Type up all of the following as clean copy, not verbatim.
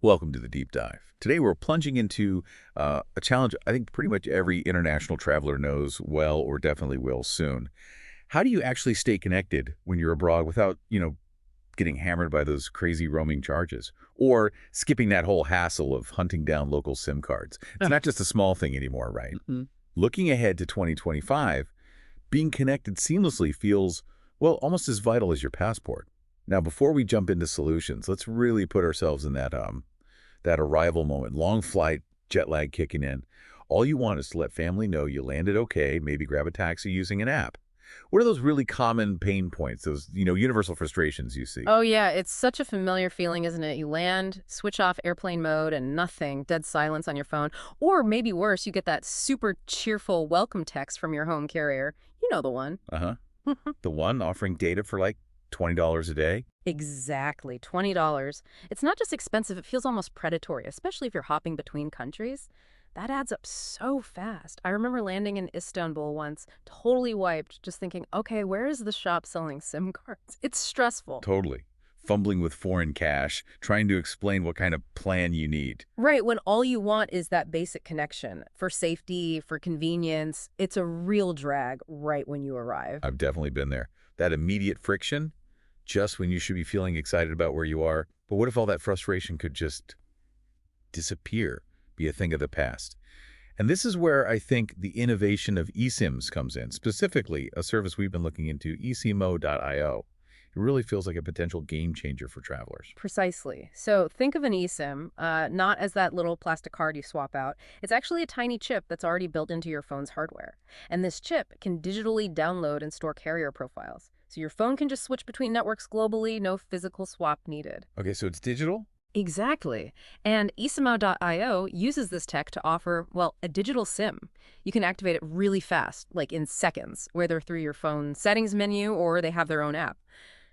Welcome to the deep dive. Today we're plunging into a challenge I think pretty much every international traveler knows well or definitely will soon. How do you actually stay connected when you're abroad without, getting hammered by those crazy roaming charges or skipping that whole hassle of hunting down local SIM cards? It's Ugh. not just a small thing anymore, right? Mm. Looking ahead to 2025, being connected seamlessly feels, well, almost as vital as your passport. Now, before we jump into solutions, let's really put ourselves in that arrival moment, long flight, jet lag kicking in. All you want is to let family know you landed okay, maybe grab a taxi using an app. What are those really common pain points, those, universal frustrations you see? Oh, yeah, it's such a familiar feeling, isn't it? You land, switch off airplane mode, and nothing, dead silence on your phone. Or maybe worse, you get that super cheerful welcome text from your home carrier. You know the one. Uh-huh. The one offering data for like $20 a day? Exactly, $20. It's not just expensive, it feels almost predatory, especially if you're hopping between countries. That adds up so fast. I remember landing in Istanbul once, totally wiped, just thinking, okay, where is the shop selling SIM cards? It's stressful. Totally. Fumbling with foreign cash, trying to explain what kind of plan you need. Right, when all you want is that basic connection. For safety, for convenience, it's a real drag right when you arrive. I've definitely been there. That immediate friction, just when you should be feeling excited about where you are. But what if all that frustration could just disappear, be a thing of the past? And this is where I think the innovation of eSIMs comes in, specifically a service we've been looking into, eSIMo.io. It really feels like a potential game changer for travelers. Precisely. So think of an eSIM, not as that little plastic card you swap out. It's actually a tiny chip that's already built into your phone's hardware. And this chip can digitally download and store carrier profiles. So your phone can just switch between networks globally, no physical swap needed. Okay, so it's digital? Exactly. And eSIMo.io uses this tech to offer, well, a digital SIM. You can activate it really fast, like in seconds, whether through your phone settings menu or they have their own app.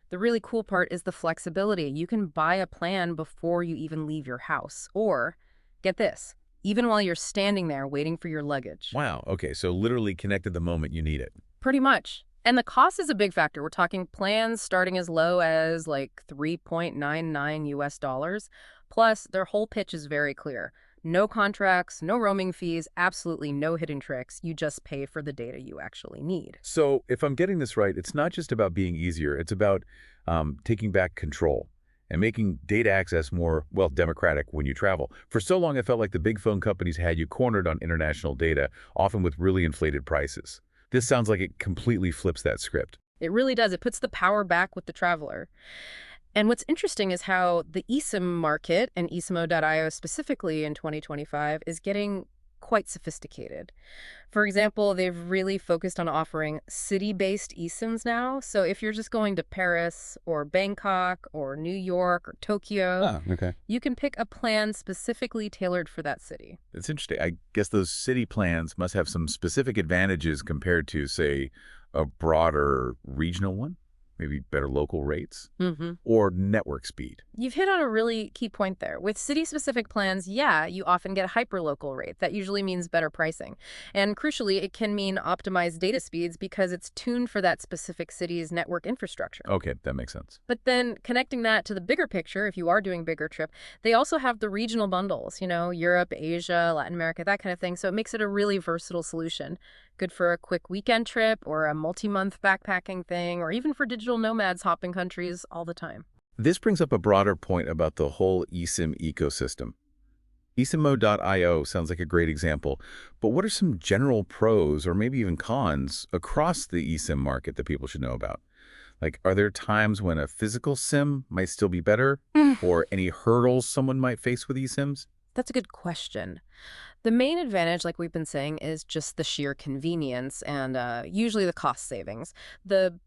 The really cool part is the flexibility. You can buy a plan before you even leave your house. Or, get this, even while you're standing there waiting for your luggage. Wow, okay, so literally connected the moment you need it. Pretty much. And the cost is a big factor. We're talking plans starting as low as like 3.99 US dollars. Plus, their whole pitch is very clear. No contracts, no roaming fees, absolutely no hidden tricks. You just pay for the data you actually need. So if I'm getting this right, it's not just about being easier, it's about taking back control and making data access more, well, democratic when you travel. For so long, I felt like the big phone companies had you cornered on international data, often with really inflated prices. This sounds like it completely flips that script. It really does. It puts the power back with the traveler. And what's interesting is how the eSIM market, and eSIMo.io specifically in 2025, is getting quite sophisticated. For example, they've really focused on offering city-based eSIMs now. So if you're just going to Paris or Bangkok or New York or Tokyo, Ah, okay. you can pick a plan specifically tailored for that city. It's interesting. I guess those city plans must have some specific advantages compared to, say, a broader regional one, maybe better local rates Mm-hmm. or network speed. You've hit on a really key point there. With city-specific plans, yeah, you often get a hyperlocal rate. That usually means better pricing. And crucially, it can mean optimized data speeds because it's tuned for that specific city's network infrastructure. Okay, that makes sense. But then connecting that to the bigger picture, if you are doing bigger trip, they also have the regional bundles, Europe, Asia, Latin America, that kind of thing. So it makes it a really versatile solution. Good for a quick weekend trip or a multi-month backpacking thing, or even for digital nomads hopping countries all the time. This brings up a broader point about the whole eSIM ecosystem. eSIMo.io sounds like a great example, but what are some general pros or maybe even cons across the eSIM market that people should know about? Like, are there times when a physical SIM might still be better, or any hurdles someone might face with eSIMs? That's a good question. The main advantage, like we've been saying, is just the sheer convenience and usually the cost savings. The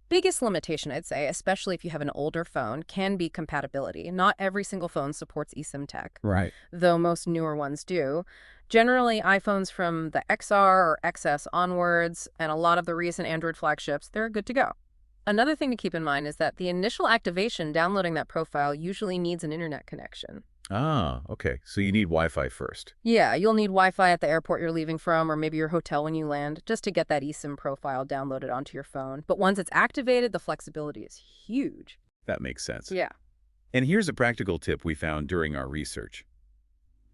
biggest limitation, I'd say, especially if you have an older phone, can be compatibility. Not every single phone supports eSIM tech, Right. though most newer ones do. Generally, iPhones from the XR or XS onwards, and a lot of the recent Android flagships, they're good to go. Another thing to keep in mind is that the initial activation downloading that profile usually needs an internet connection. Ah, okay. So you need Wi-Fi first. Yeah, you'll need Wi-Fi at the airport you're leaving from or maybe your hotel when you land just to get that eSIM profile downloaded onto your phone. But once it's activated, the flexibility is huge. That makes sense. Yeah. And here's a practical tip we found during our research.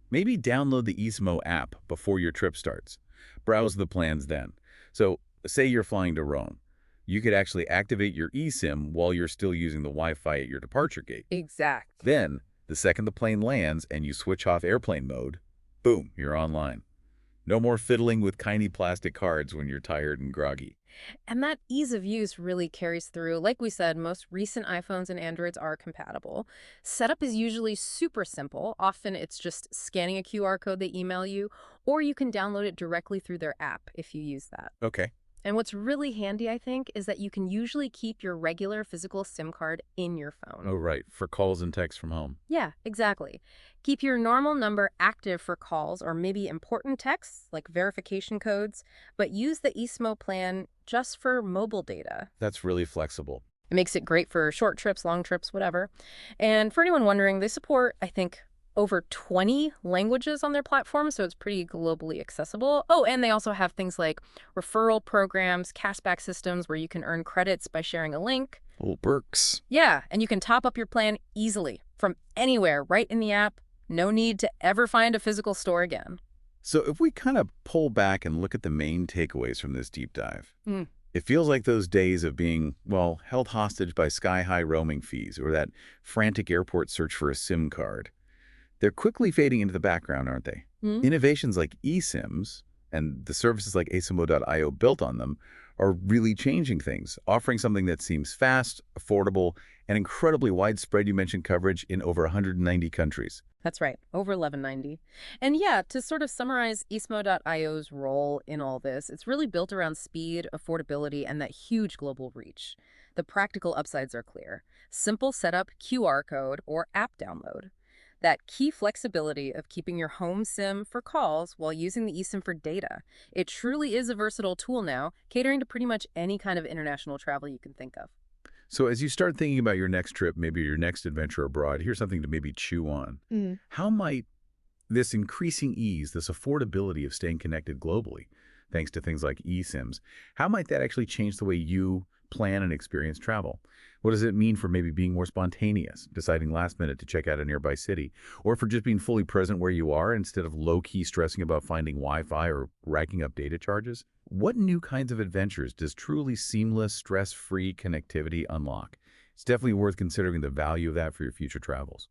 Maybe download the eSIMo app before your trip starts. Browse the plans then. So, say you're flying to Rome. You could actually activate your eSIM while you're still using the Wi-Fi at your departure gate. Exact. Then, the second the plane lands and you switch off airplane mode, boom, you're online. No more fiddling with tiny plastic cards when you're tired and groggy. And that ease of use really carries through. Like we said, most recent iPhones and Androids are compatible. Setup is usually super simple. Often it's just scanning a QR code they email you, or you can download it directly through their app if you use that. Okay. And what's really handy, I think, is that you can usually keep your regular physical SIM card in your phone. Oh, right, for calls and texts from home. Yeah, exactly. Keep your normal number active for calls or maybe important texts like verification codes, but use the eSIMo plan just for mobile data. That's really flexible. It makes it great for short trips, long trips, whatever. And for anyone wondering, they support, I think, over 20 languages on their platform, so it's pretty globally accessible. Oh, and they also have things like referral programs, cashback systems where you can earn credits by sharing a link. Little perks. Yeah, and you can top up your plan easily from anywhere, right in the app. No need to ever find a physical store again. So if we kind of pull back and look at the main takeaways from this deep dive, Mm. it feels like those days of being, well, held hostage by sky-high roaming fees or that frantic airport search for a SIM card. They're quickly fading into the background, aren't they? Mm. Innovations like eSIMs and the services like eSIMo.io built on them are really changing things, offering something that seems fast, affordable, and incredibly widespread. You mentioned coverage in over 190 countries. That's right, over 1190. And yeah, to sort of summarize eSIMo.io's role in all this, it's really built around speed, affordability, and that huge global reach. The practical upsides are clear. Simple setup, QR code, or app download. That key flexibility of keeping your home SIM for calls while using the eSIM for data. It truly is a versatile tool now, catering to pretty much any kind of international travel you can think of. So as you start thinking about your next trip, maybe your next adventure abroad, here's something to maybe chew on. How might this increasing ease, this affordability of staying connected globally, thanks to things like eSIMs, how might that actually change the way you plan and experience travel? What does it mean for maybe being more spontaneous, deciding last minute to check out a nearby city, or for just being fully present where you are instead of low-key stressing about finding Wi-Fi or racking up data charges? What new kinds of adventures does truly seamless, stress-free connectivity unlock? It's definitely worth considering the value of that for your future travels.